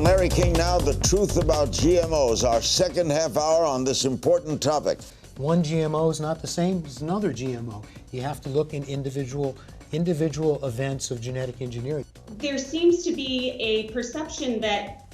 On Larry King Now, the truth about GMOs, our second half hour on this important topic. One GMO is not the same as another GMO. You have to look in individual events of genetic engineering. There seems to be a perception that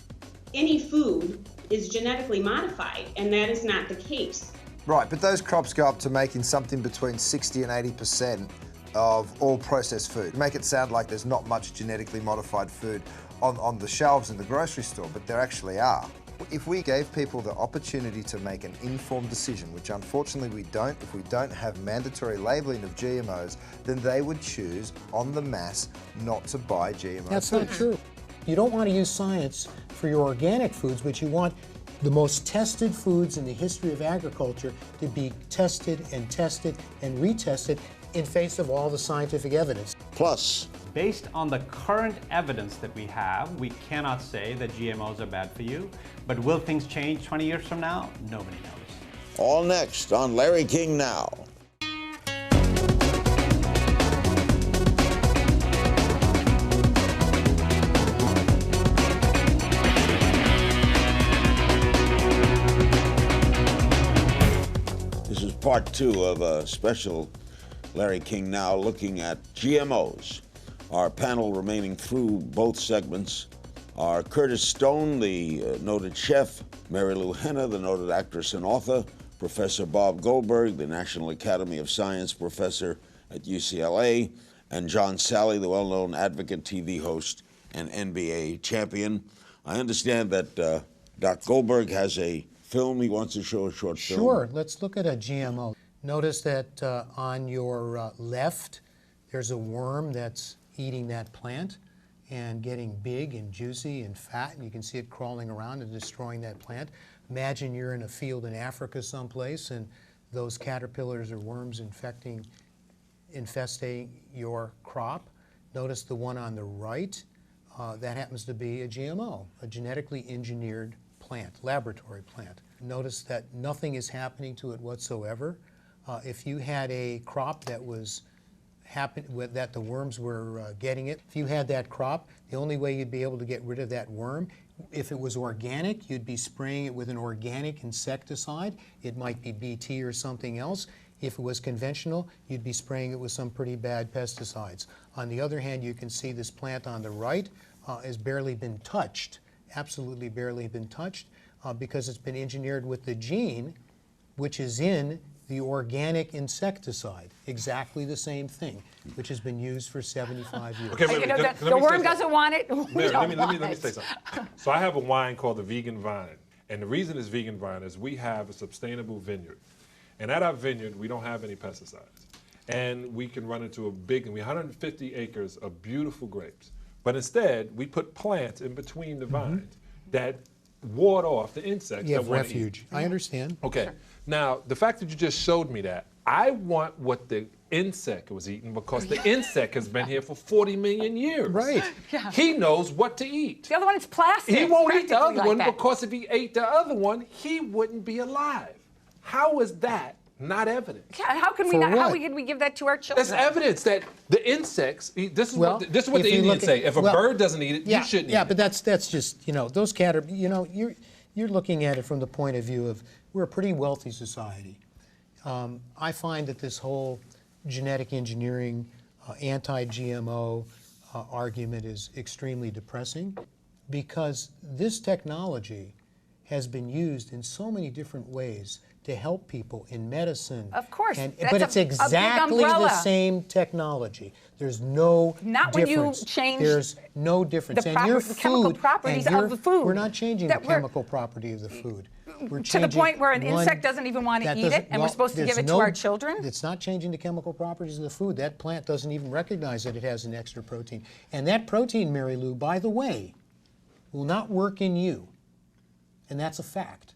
any food is genetically modified, and that is not the case. Right, but those crops go up to making something between 60 and 80% of all processed food. Make it sound like there's not much genetically modified food on the shelves in the grocery store, but there actually are. If we gave people the opportunity to make an informed decision, which unfortunately we don't, if we don't have mandatory labelling of GMOs, then they would choose en masse not to buy GMOs. That's not true. You don't want to use science for your organic foods, but you want the most tested foods in the history of agriculture to be tested and retested in face of all the scientific evidence. Plus, based on the current evidence that we have, we cannot say that GMOs are bad for you. But will things change 20 years from now? Nobody knows. all next on Larry King Now. This is part two of a special Larry King Now looking at GMOs. Our panel remaining through both segments are Curtis Stone, the noted chef, Mary Lou Henner, the noted actress and author, Professor Bob Goldberg, the National Academy of Science professor at UCLA, and John Salley, the well-known advocate, TV host, and NBA champion. I understand that Dr. Goldberg has a film he wants to show, a short film. Sure, let's look at a GMO. Notice that on your left, there's a worm that's eating that plant and getting big and juicy and fat, and you can see it crawling around and destroying that plant. Imagine you're in a field in Africa someplace and those caterpillars or worms infesting your crop. Notice the one on the right, that happens to be a GMO, a genetically engineered plant, laboratory plant. Notice that nothing is happening to it whatsoever. If you had a crop that was that the worms were getting it, if you had that crop, the only way you'd be able to get rid of that worm, if it was organic, you'd be spraying it with an organic insecticide. It might be BT or something else. If it was conventional, you'd be spraying it with some pretty bad pesticides. On the other hand, you can see this plant on the right has barely been touched, absolutely barely been touched, because it's been engineered with the gene which is in the organic insecticide, exactly the same thing, which has been used for 75 years. Okay, the worm doesn't want it. Mary, let me say something. So I have a wine called the Vegan Vine, and the reason it's Vegan Vine is we have a sustainable vineyard, and at our vineyard we don't have any pesticides, and we can run into we 150 acres of beautiful grapes, but instead we put plants in between the vines that ward off the insects. You have that want refuge. To eat. I understand. Okay. Sure. Now, the fact that you just showed me that, I want what the insect was eating because the insect has been here for 40 million years. Right. Yeah. He knows what to eat. The other one is plastic. He won't eat the other practically one like that. because if he ate the other one, he wouldn't be alive. How is that not evidence? Yeah, how can we For not? How what? can we give that to our children? That's evidence that the insects. This is Well, what the if you Indians look say. at- If a well, bird doesn't eat it, Yeah, you shouldn't eat yeah, it. but that's just, those you're looking at it from the point of view of we're a pretty wealthy society. I find that this whole genetic engineering, anti-GMO argument is extremely depressing because this technology has been used in so many different ways to help people in medicine. Of course, that's but it's a big exactly the umbrella. same technology. There's no Not when you difference. change There's no difference. the And your chemical food, properties and of the food. We're not changing That the we're- chemical property of the food. We're To the changing point where an one- insect doesn't even want to that eat doesn't- it, and we're supposed to give there's it to our children? It's not changing the chemical properties of the food. That plant doesn't even recognize that it has an extra protein. And that protein, Mary Lou, by the way, will not work in you. And that's a fact.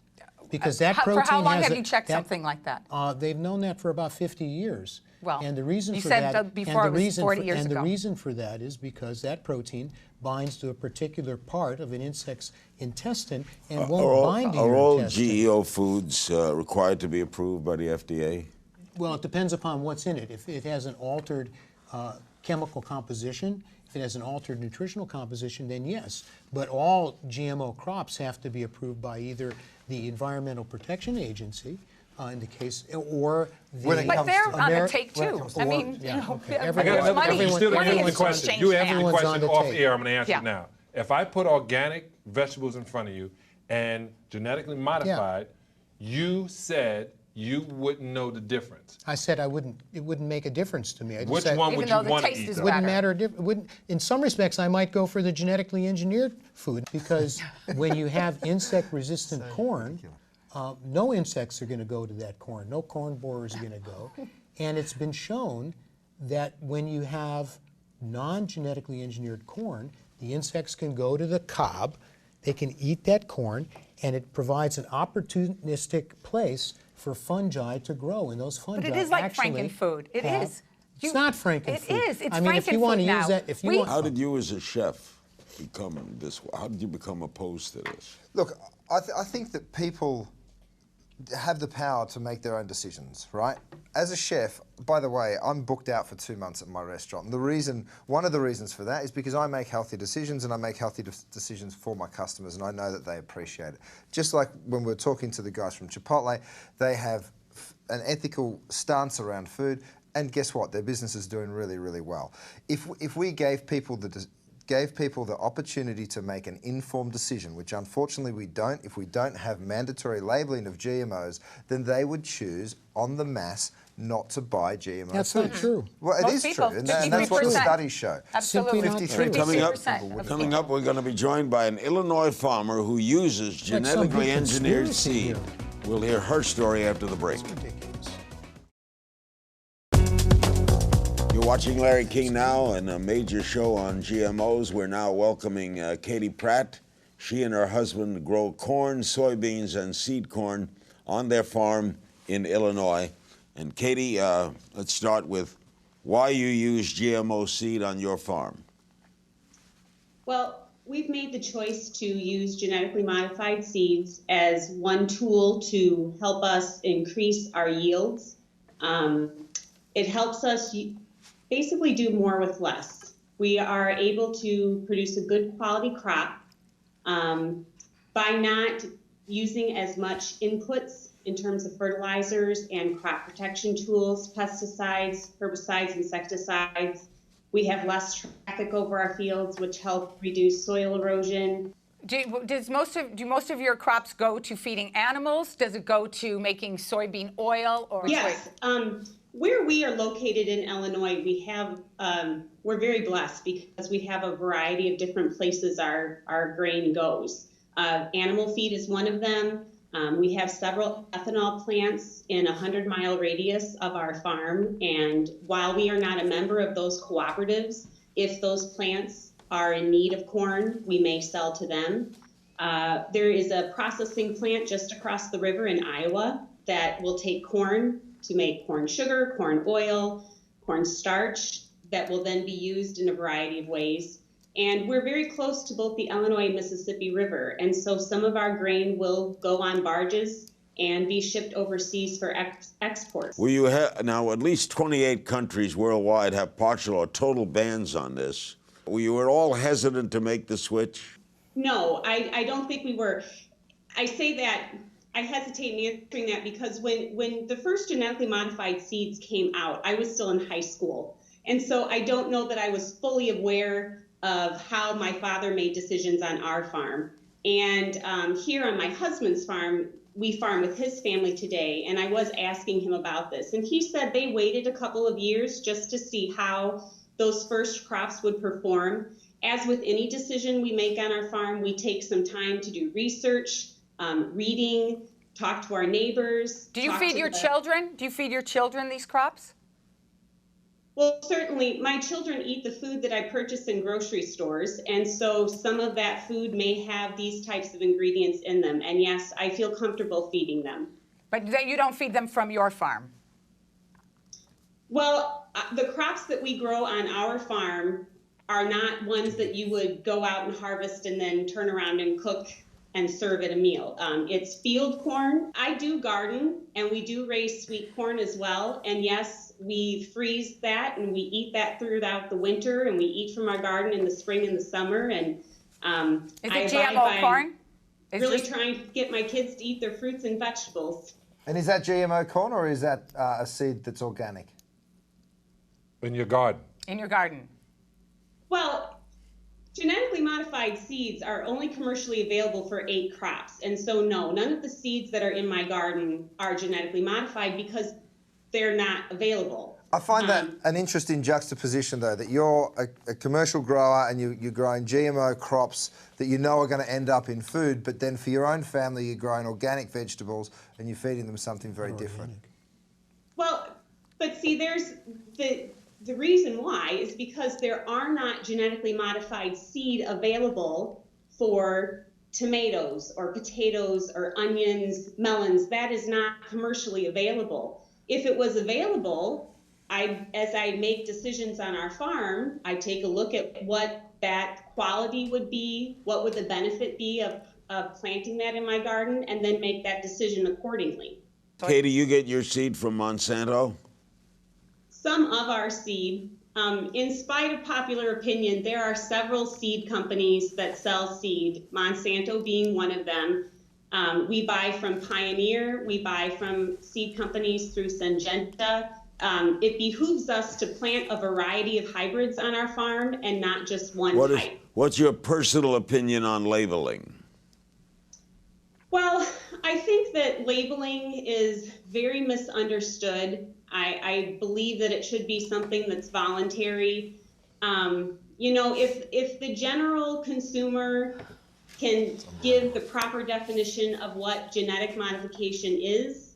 Because that protein For how long has have a- you checked something like that? They've known that for about 50 years. Well, and the reason you for said that, before and the it was reason 40 for, years and ago. the reason for that is because that protein binds to a particular part of an insect's intestine and won't bind to Are your all intestine. GEO foods required to be approved by the FDA? Well, it depends upon what's in it. If it has an altered chemical composition, if it has an altered nutritional composition, then yes. But all GMO crops have to be approved by either the Environmental Protection Agency, in the case, or the... When it But comes they're to- on the Ameri- take when it too. comes to I war- mean, yeah, you know, okay. I got there's another money, question. You still money didn't has answer the question. changed You asked me the hands. Everyone's on question the off tape. air. I'm going to answer Yeah. it now. If I put organic vegetables in front of you and genetically modified, you said you wouldn't know the difference. I said it wouldn't make a difference to me. I just Which said, one Even would though you the want to taste eat? is though? wouldn't better. matter. Wouldn't, in some respects, I might go for the genetically engineered food because when you have insect-resistant corn, no insects are going to go to that corn. No corn borers are going to go. And it's been shown that when you have non-genetically engineered corn, the insects can go to the cob, they can eat that corn, and it provides an opportunistic place for fungi to grow. And those fungi But it is like actually frankenfood. It have- is. It's not frankenfood. It is. It's I mean, if you want to frankenfood use now. that, if you We- want, How did you, as a chef, become this? How did you become opposed to this? Look, I think that people have the power to make their own decisions, right? As a chef, by the way, I'm booked out for 2 months at my restaurant. And one of the reasons for that is because I make healthy decisions and I make healthy decisions for my customers, and I know that they appreciate it. Just like when we're talking to the guys from Chipotle, they have an ethical stance around food, and guess what? Their business is doing really, really well. If we gave people the opportunity to make an informed decision, which unfortunately we don't, if we don't have mandatory labelling of GMOs, then they would choose en the masse not to buy GMO That's foods. not true. Well, it Most is people, true, and that's what the 53%. studies show. Absolutely. Simply not 53 true. Coming up, 53%. coming up, we're going to be joined by an Illinois farmer who uses Like some genetically big engineered conspiracy seed. here. We'll hear her story after the break. ridiculous. You're watching Larry King Now and a major show on GMOs. We're now welcoming Katie Pratt. She and her husband grow corn, soybeans, and seed corn on their farm in Illinois. And Katie, let's start with why you use GMO seed on your farm. Well, we've made the choice to use genetically modified seeds as one tool to help us increase our yields. It helps us basically do more with less. We are able to produce a good quality crop by not using as much inputs in terms of fertilizers and crop protection tools, pesticides, herbicides, insecticides. We have less traffic over our fields, which help reduce soil erosion. Do most of your crops go to feeding animals? Does it go to making soybean oil? Or Yes. Where we are located in Illinois, we have we're very blessed because we have a variety of different places our grain goes. Animal feed is one of them. We have several ethanol plants in a 100-mile radius of our farm, and while we are not a member of those cooperatives, if those plants are in need of corn, we may sell to them. There is a processing plant just across the river in Iowa that will take corn to make corn sugar, corn oil, corn starch that will then be used in a variety of ways. And we're very close to both the Illinois and Mississippi River. And so some of our grain will go on barges and be shipped overseas for exports. Well, you have now at least 28 countries worldwide have partial or total bans on this. Were you at all hesitant to make the switch? No, I don't think we were. I say that, I hesitate in answering that because when the first genetically modified seeds came out, I was still in high school. And so I don't know that I was fully aware of how my father made decisions on our farm. And here on my husband's farm, we farm with his family today, and I was asking him about this. And he said they waited a couple of years just to see how those first crops would perform. As with any decision we make on our farm, we take some time to do research, reading, talk to our neighbors. do you feed your children? Do you feed your children these crops? Well, certainly, my children eat the food that I purchase in grocery stores, and so some of that food may have these types of ingredients in them. And yes, I feel comfortable feeding them. But you don't feed them from your farm? Well, the crops that we grow on our farm are not ones that you would go out and harvest and then turn around and cook and serve at a meal. It's field corn. I do garden, and we do raise sweet corn as well. And yes, we freeze that and we eat that throughout the winter, and we eat from our garden in the spring and the summer. And Is I it abide GMO by corn? really trying to get my kids to eat their fruits and vegetables. And is that GMO corn or is that a seed that's organic? In your garden. In your garden. Well, genetically modified seeds are only commercially available for 8 crops. And so no, none of the seeds that are in my garden are genetically modified because they're not available. I find that an interesting juxtaposition, though, that you're a commercial grower and you're growing GMO crops that you know are going to end up in food, but then for your own family, you're growing organic vegetables and you're feeding them something very different. Well, but see, there's the reason why is because there are not genetically modified seed available for tomatoes or potatoes or onions, melons. That is not commercially available. If it was available, as I make decisions on our farm, I take a look at what that quality would be, what would the benefit be of planting that in my garden, and then make that decision accordingly. Katie, you get your seed from Monsanto? Some of our seed, in spite of popular opinion, there are several seed companies that sell seed, Monsanto being one of them. We buy from Pioneer, we buy from seed companies through Syngenta. It behooves us to plant a variety of hybrids on our farm and not just one type. What's your personal opinion on labeling? Well, I think that labeling is very misunderstood. I believe that it should be something that's voluntary. You know, if the general consumer can give the proper definition of what genetic modification is,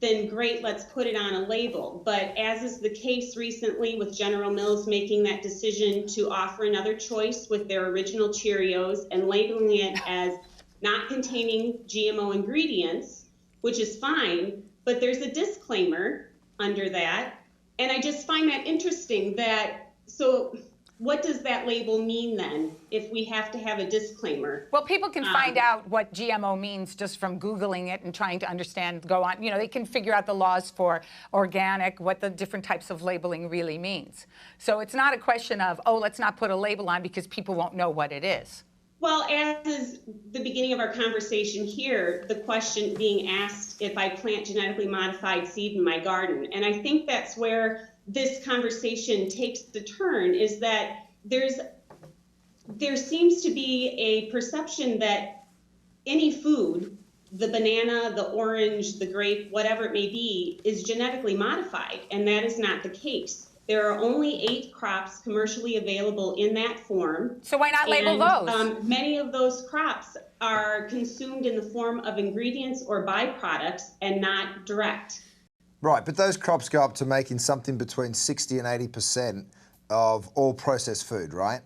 then great, let's put it on a label. But as is the case recently with General Mills making that decision to offer another choice with their original Cheerios and labeling it as not containing GMO ingredients, which is fine, but there's a disclaimer under that. And I just find that interesting that, so what does that label mean then if we have to have a disclaimer? Well, people can find out what GMO means just from Googling it and trying to understand, go on, you know, they can figure out the laws for organic, what the different types of labeling really means. So it's not a question of, oh, let's not put a label on because people won't know what it is. Well, as is the beginning of our conversation here, the question being asked if I plant genetically modified seed in my garden. And I think that's where this conversation takes the turn, is that there seems to be a perception that any food, the banana, the orange, the grape, whatever it may be, is genetically modified, and that is not the case. There are only 8 crops commercially available in that form. So why not label those? Many of those crops are consumed in the form of ingredients or byproducts and not direct. Right, but those crops go up to making something between 60 and 80% of all processed food, right?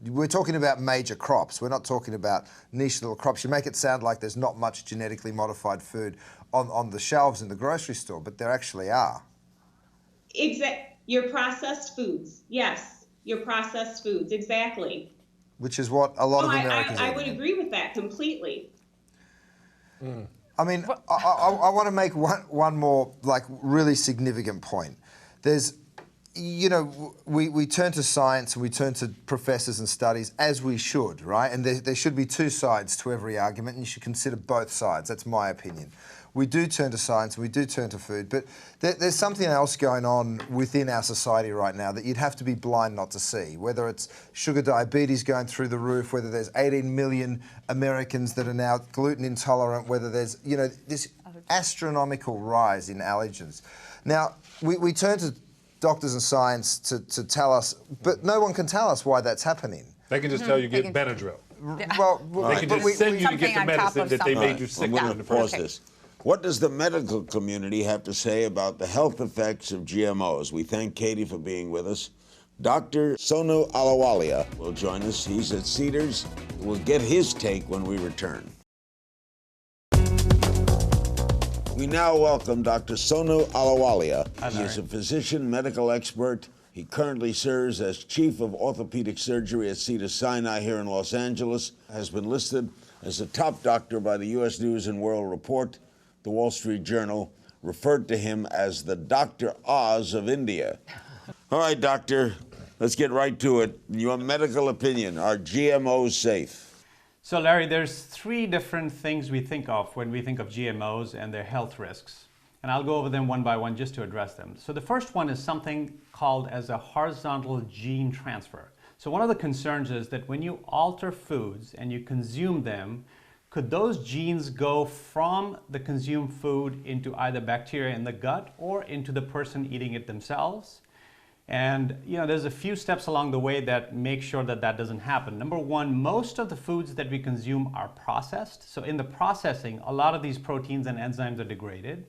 We're talking about major crops. We're not talking about niche little crops. You make it sound like there's not much genetically modified food on the shelves in the grocery store, but there actually are. Your processed foods, yes, your processed foods, exactly. Which is what a lot of Americans I would agree with that completely. I mean, I want to make one more, like, really significant point. There's, you know, we turn to science and we turn to professors and studies, as we should, right? And there should be 2 sides to every argument, and you should consider both sides. That's my opinion. We do turn to science, we do turn to food, but there's something else going on within our society right now that you'd have to be blind not to see, whether it's sugar diabetes going through the roof, whether there's 18 million Americans that are now gluten intolerant, whether there's, you know, this astronomical rise in allergens. Now, we turn to doctors and science to tell us, but no one can tell us why that's happening. They can just tell you get Benadryl. Well, They can just send you to get the medicine that they made you sick with in the first place. What does the medical community have to say about the health effects of GMOs? We thank Katie for being with us. Dr. Sono Walia will join us. He's at Cedars. We'll get his take when we return. We now welcome Dr. Sono Walia. He is a physician, medical expert. He currently serves as Chief of Orthopedic Surgery at Cedars-Sinai here in Los Angeles, has been listed as a top doctor by the U.S. News and World Report. The Wall Street Journal referred to him as the Dr. Oz of India. All right, doctor, let's get right to it. Your medical opinion, are GMOs safe? So Larry, there's three different things we think of when we think of GMOs and their health risks. And I'll go over them one by one just to address them. So the first one is something called as a horizontal gene transfer. So one of the concerns is that when you alter foods and you consume them, could those genes go from the consumed food into either bacteria in the gut or into the person eating it themselves? And there's a few steps along the way that make sure that that doesn't happen. Number one, most of the foods that we consume are processed. So in the processing, a lot of these proteins and enzymes are degraded.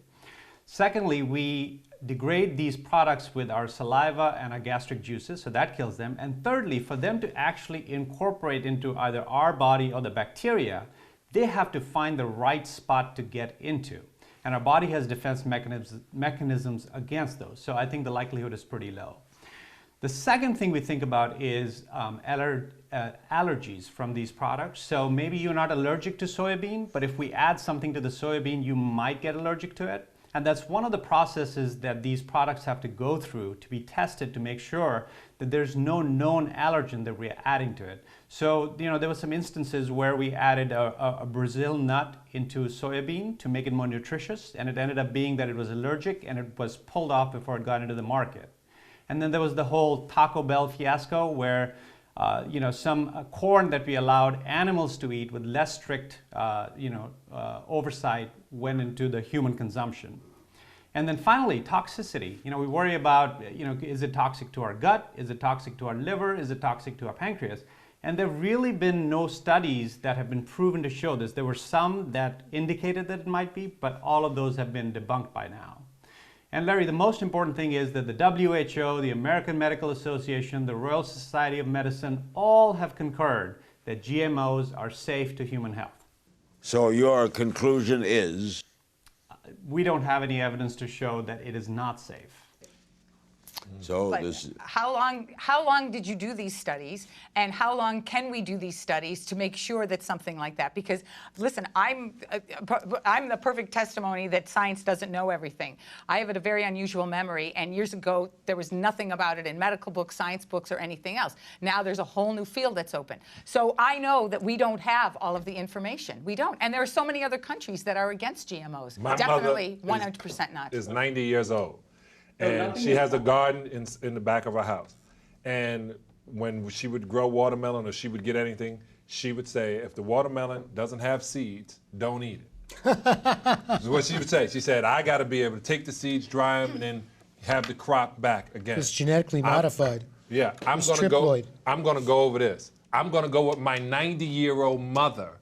Secondly, we degrade these products with our saliva and our gastric juices, so that kills them. And thirdly, for them to actually incorporate into either our body or the bacteria, they have to find the right spot to get into. And our body has defense mechanisms against those. So I think the likelihood is pretty low. The second thing we think about is allergies from these products. So maybe you're not allergic to soybean, but if we add something to the soybean, you might get allergic to it. And that's one of the processes that these products have to go through to be tested to make sure that there's no known allergen that we're adding to it. So, there were some instances where we added a Brazil nut into soybean to make it more nutritious, and it ended up being that it was allergic and it was pulled off before it got into the market. And then there was the whole Taco Bell fiasco where some corn that we allowed animals to eat with less strict oversight went into the human consumption. And then finally, toxicity. We worry about, is it toxic to our gut? Is it toxic to our liver? Is it toxic to our pancreas? And there have really been no studies that have been proven to show this. There were some that indicated that it might be, but all of those have been debunked by now. And Larry, the most important thing is that the WHO, the American Medical Association, the Royal Society of Medicine, all have concurred that GMOs are safe to human health. So your conclusion is? We don't have any evidence to show that it is not safe. So But this. how long did you do these studies, and how long can we do these studies to make sure that something like that? Because listen, I'm the perfect testimony that science doesn't know everything. I have a very unusual memory, and years ago there was nothing about it in medical books, science books, or anything else. Now there's a whole new field that's open. So I know that we don't have all of the information. We don't, and there are so many other countries that are against GMOs. My Definitely mother 100% not. Is 90 years old. And she has a garden in the back of her house. And when she would grow watermelon or she would get anything, she would say, if the watermelon doesn't have seeds, don't eat it. That's what she would say. She said, I got to be able to take the seeds, dry them, and then have the crop back again. It's genetically modified. Yeah, I'm It's going to go. triploid. I'm going to go over this. I'm going to go with my 90-year-old mother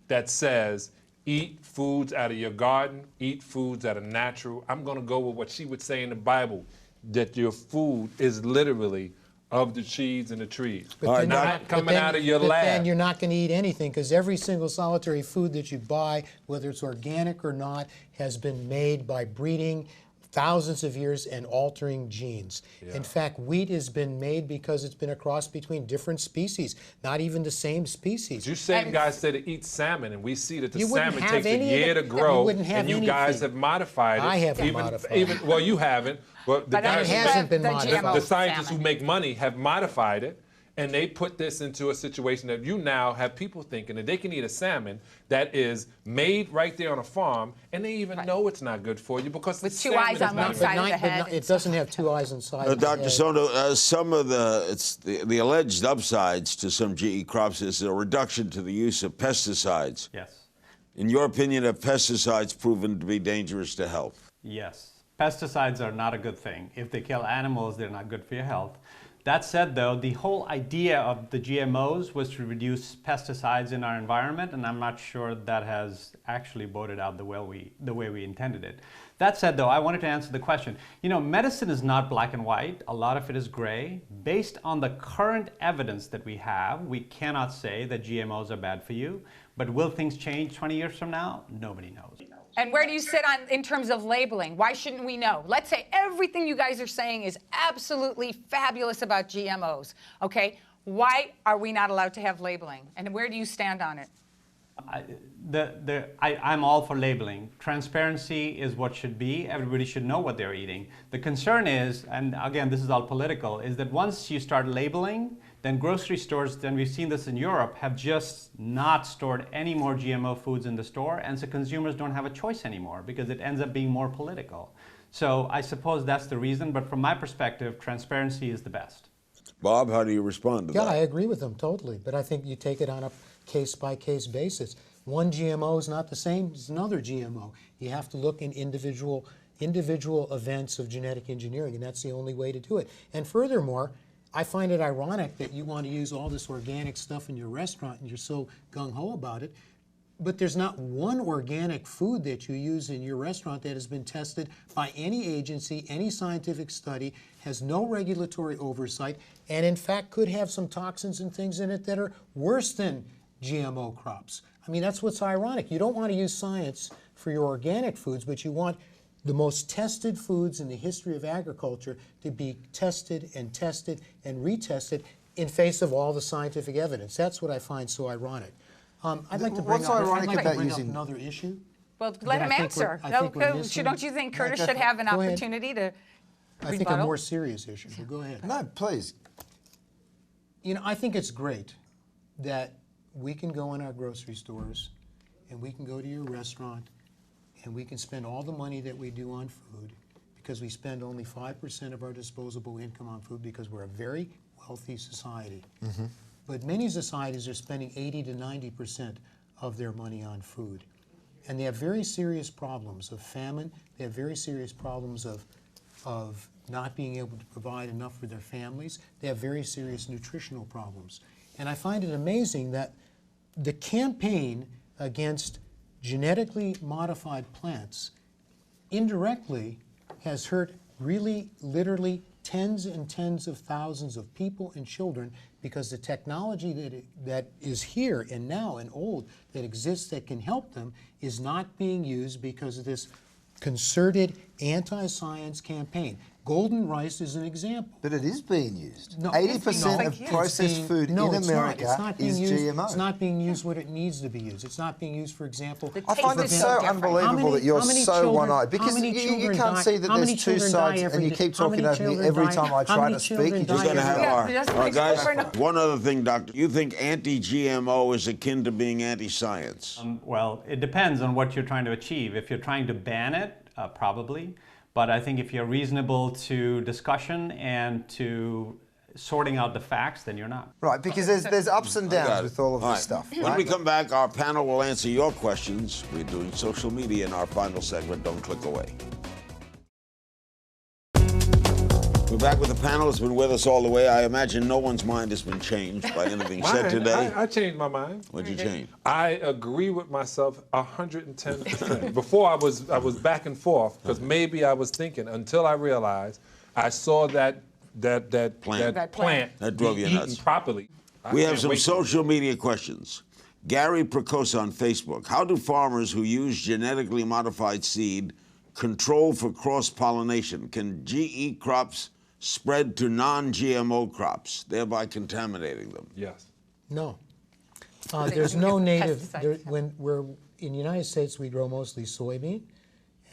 that says, eat foods out of your garden, eat foods that are natural. I'm going to go with what she would say in the Bible, that your food is literally of the seeds and the trees. But Not coming out of your but lab. then you're not going to eat anything, because every single solitary food that you buy, whether it's organic or not, has been made by breeding thousands of years and altering genes. In fact, wheat has been made because it's been a cross between different species, not even the same species. You same guys say to eat salmon, and we see that the You wouldn't salmon have takes a any of year it. to You grow, wouldn't have and you guys anything. have modified it. I haven't modified it. Well, you haven't, but the But guys it hasn't been the modified. GMO the scientists salmon. who make money have modified it, and they put this into a situation that you now have people thinking that they can eat a salmon that is made right there on a farm, and they even know it's not good for you because With the two salmon eyes is on not one good. side of the head. It doesn't have two eyes inside. the Dr. head. Sono, some of the alleged upsides to some GE crops is a reduction to the use of pesticides. Yes. In your opinion, have pesticides proven to be dangerous to health? Yes. Pesticides are not a good thing. If they kill animals, they're not good for your health. That said, though, the whole idea of the GMOs was to reduce pesticides in our environment, and I'm not sure that has actually boded out the way we intended it. That said, though, I wanted to answer the question. Medicine is not black and white. A lot of it is gray. Based on the current evidence that we have, we cannot say that GMOs are bad for you. But will things change 20 years from now? Nobody knows. And where do you sit in terms of labeling? Why shouldn't we know? Let's say everything you guys are saying is absolutely fabulous about GMOs, okay? Why are we not allowed to have labeling? And where do you stand on it? I'm all for labeling. Transparency is what should be. Everybody should know what they're eating. The concern is, and again, this is all political, is that once you start labeling, then grocery stores, then we've seen this in Europe, have just not stored any more GMO foods in the store, and so consumers don't have a choice anymore because it ends up being more political. So I suppose that's the reason, but from my perspective, transparency is the best. Bob, how do you respond to Yeah, that? I agree with them totally, but I think you take it on a case-by-case basis. One GMO is not the same as another GMO. You have to look in individual events of genetic engineering, and that's the only way to do it. And furthermore, I find it ironic that you want to use all this organic stuff in your restaurant and you're so gung-ho about it, but there's not one organic food that you use in your restaurant that has been tested by any agency, any scientific study, has no regulatory oversight, and in fact could have some toxins and things in it that are worse than GMO crops. I mean, that's what's ironic. You don't want to use science for your organic foods, but you want the most tested foods in the history of agriculture to be tested and retested in face of all the scientific evidence. That's what I find so ironic. I'd like to bring What's up, ironic about up using- another issue. Well, let that him I think answer. we're- I think we're missing. Don't you think Curtis Yeah, should have an go ahead. opportunity to I think a rebuttal? more serious issue, but go ahead. No, please. You know, I think it's great that we can go in our grocery stores and we can go to your restaurant and we can spend all the money that we do on food because we spend only 5% of our disposable income on food because we're a very wealthy society. But many societies are spending 80 to 90% of their money on food. And they have very serious problems of famine. They have very serious problems of not being able to provide enough for their families. They have very serious nutritional problems. And I find it amazing that the campaign against genetically modified plants indirectly has hurt really, literally tens and tens of thousands of people and children because the technology that is here and now and old that exists that can help them is not being used because of this concerted anti-science campaign. Golden rice is an example. But it is being used. No, 80% of it's processed being- food no, in it's not. America It's not being is used, GMO. It's not being used what it needs to be used. It's not being used, for example, The I find it taste is so different. unbelievable that you're so one-eyed because you can't see that there's two sides and you keep talking over me every time I try to speak. We're going to have Yeah, our guys. over and One other thing, Doctor. You think anti-GMO is akin to being anti-science? Well, it depends on what you're trying to achieve. If you're trying to ban it, probably. But I think if you're reasonable to discussion and to sorting out the facts, then you're not. Right, because there's ups and Got downs it. with all of All this right. stuff. When right? we come back, our panel will answer your questions. We're doing social media in our final segment. Don't click away. We're back with the panel. It's been with us all the way. I imagine no one's mind has been changed by anything said Mine, today. I changed my mind. What'd you change? I agree with myself 110%. Before I was back and forth because maybe I was thinking until I realized I saw that plant That drove be you eaten nuts. properly. We have can't some wait. social media questions. Gary Precoce on Facebook. How do farmers who use genetically modified seed control for cross-pollination? Can GE crops spread to non-GMO crops, thereby contaminating them? Yes. No. There's no native, Pesticides. when we're, in the United States, we grow mostly soybean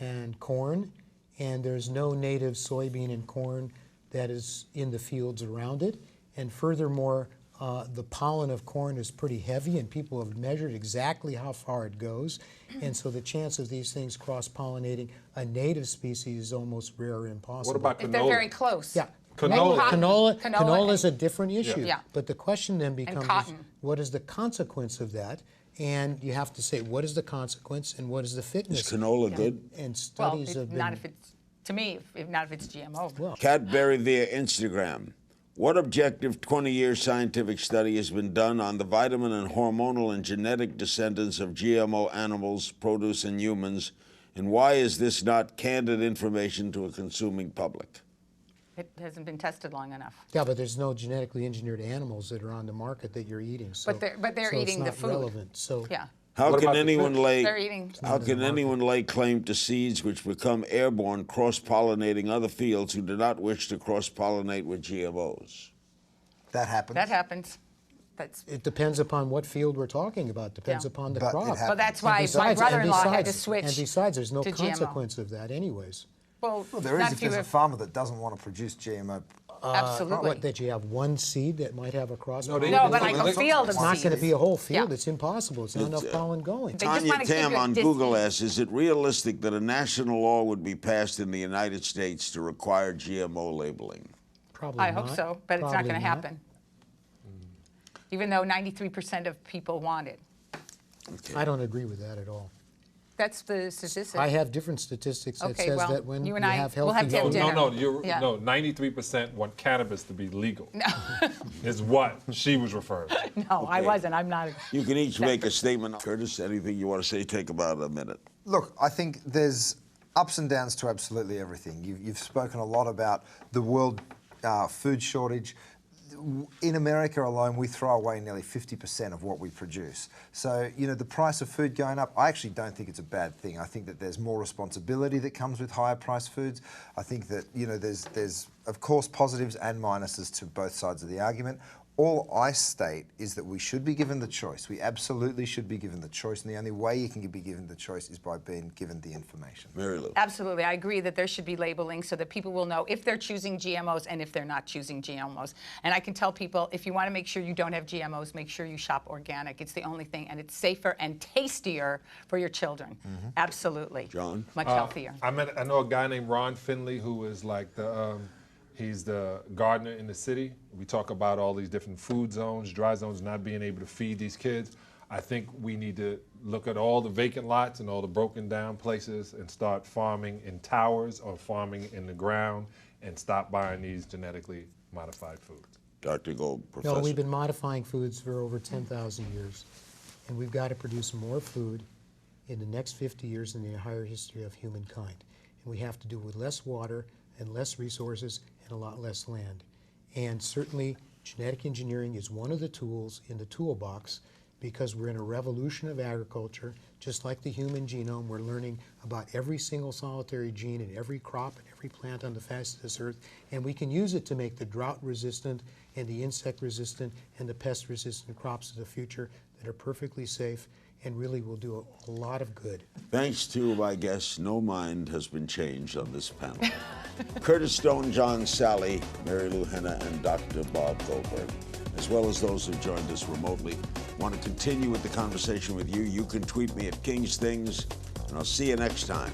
and corn, and there's no native soybean and corn that is in the fields around it. And furthermore, the pollen of corn is pretty heavy, and people have measured exactly how far it goes. And so the chance of these things cross-pollinating a native species is almost rare or impossible. What about If canola? they're very close. Yeah. Canola. Canola is and- a different issue. Yeah. But the question then becomes, cotton. what is the consequence of that? And you have to say, what is the consequence and what is the Is fitness? canola good? And Well, studies have been... not if it's, to me, if not if it's GMO. Well, Cadbury via Instagram. What objective 20-year scientific study has been done on the vitamin and hormonal and genetic descendants of GMO animals, produce, and humans, and why is this not candid information to a consuming public? It hasn't been tested long enough. yeah, but there's no genetically engineered animals that are on the market that you're eating. So, But they're so eating the it's food. not relevant. So Yeah. How What can about the anyone fish? lay They're eating. how can anyone lay claim to seeds which become airborne, cross-pollinating other fields who do not wish to cross-pollinate with GMOs? That happens. That happens. It depends upon what field we're talking about. Depends Yeah. upon the But it crop. happens. Well, that's And why my besides- brother-in-law had to and switch. And besides, there's no to GMO. consequence of that, anyways. Well, Well, there is not if you there's a have- farmer that doesn't want to produce GMO. Absolutely. What, that you have one seed that might have a cross? No, they- No, they- but like they- a field of It's not going to seeds. be a whole field. Yeah. It's impossible. It's not enough pollen going. They just Tanya wanna give Tam you a on dis- Google asks, is it realistic that a national law would be passed in the United States to require GMO labeling? Probably I not. hope so, but it's not Probably going to happen. Even though 93% of people want it. I don't agree with that at all. That's the statistic. I have different statistics that Okay, says well, that when you you and I- have we'll healthy have to have food. No, dinner. no, Yeah. no. 93% want cannabis to be legal. Is what she was referring to. No, I wasn't. I'm not. You can each make a statement. Curtis, anything you want to say, take about a minute. Look, I think there's ups and downs to absolutely everything. You've spoken a lot about the world food shortage. In America alone, we throw away nearly 50% of what we produce. So, you know, the price of food going up, I actually don't think it's a bad thing. I think that there's more responsibility that comes with higher priced foods. I think that, you know, there's of course positives and minuses to both sides of the argument. All I state is that we should be given the choice. We absolutely should be given the choice, and the only way you can be given the choice is by being given the information. Mary Lou. Absolutely. I agree that there should be labeling so that people will know if they're choosing GMOs and if they're not choosing GMOs. And I can tell people, if you want to make sure you don't have GMOs, make sure you shop organic. It's the only thing, and it's safer and tastier for your children. Absolutely. John? Much healthier. I know a guy named Ron Finley who is like he's the gardener in the city. We talk about all these different food zones, dry zones, not being able to feed these kids. I think we need to look at all the vacant lots and all the broken down places and start farming in towers or farming in the ground and stop buying these genetically modified foods. Dr. Gold, Professor. No, we've been modifying foods for over 10,000 years, and we've got to produce more food in the next 50 years in the entire history of humankind. And we have to do it with less water and less resources and a lot less land. And certainly, genetic engineering is one of the tools in the toolbox, because we're in a revolution of agriculture. Just like the human genome, we're learning about every single solitary gene in every crop and every plant on the face of this earth, and we can use it to make the drought-resistant and the insect-resistant and the pest-resistant crops of the future that are perfectly safe and really will do a lot of good. Thanks to my guests, no mind has been changed on this panel. Curtis Stone, John Salley, Mary Lou Henna, and Dr. Bob Goldberg, as well as those who joined us remotely. Want to continue with the conversation with you? You can tweet me at King's Things, and I'll see you next time.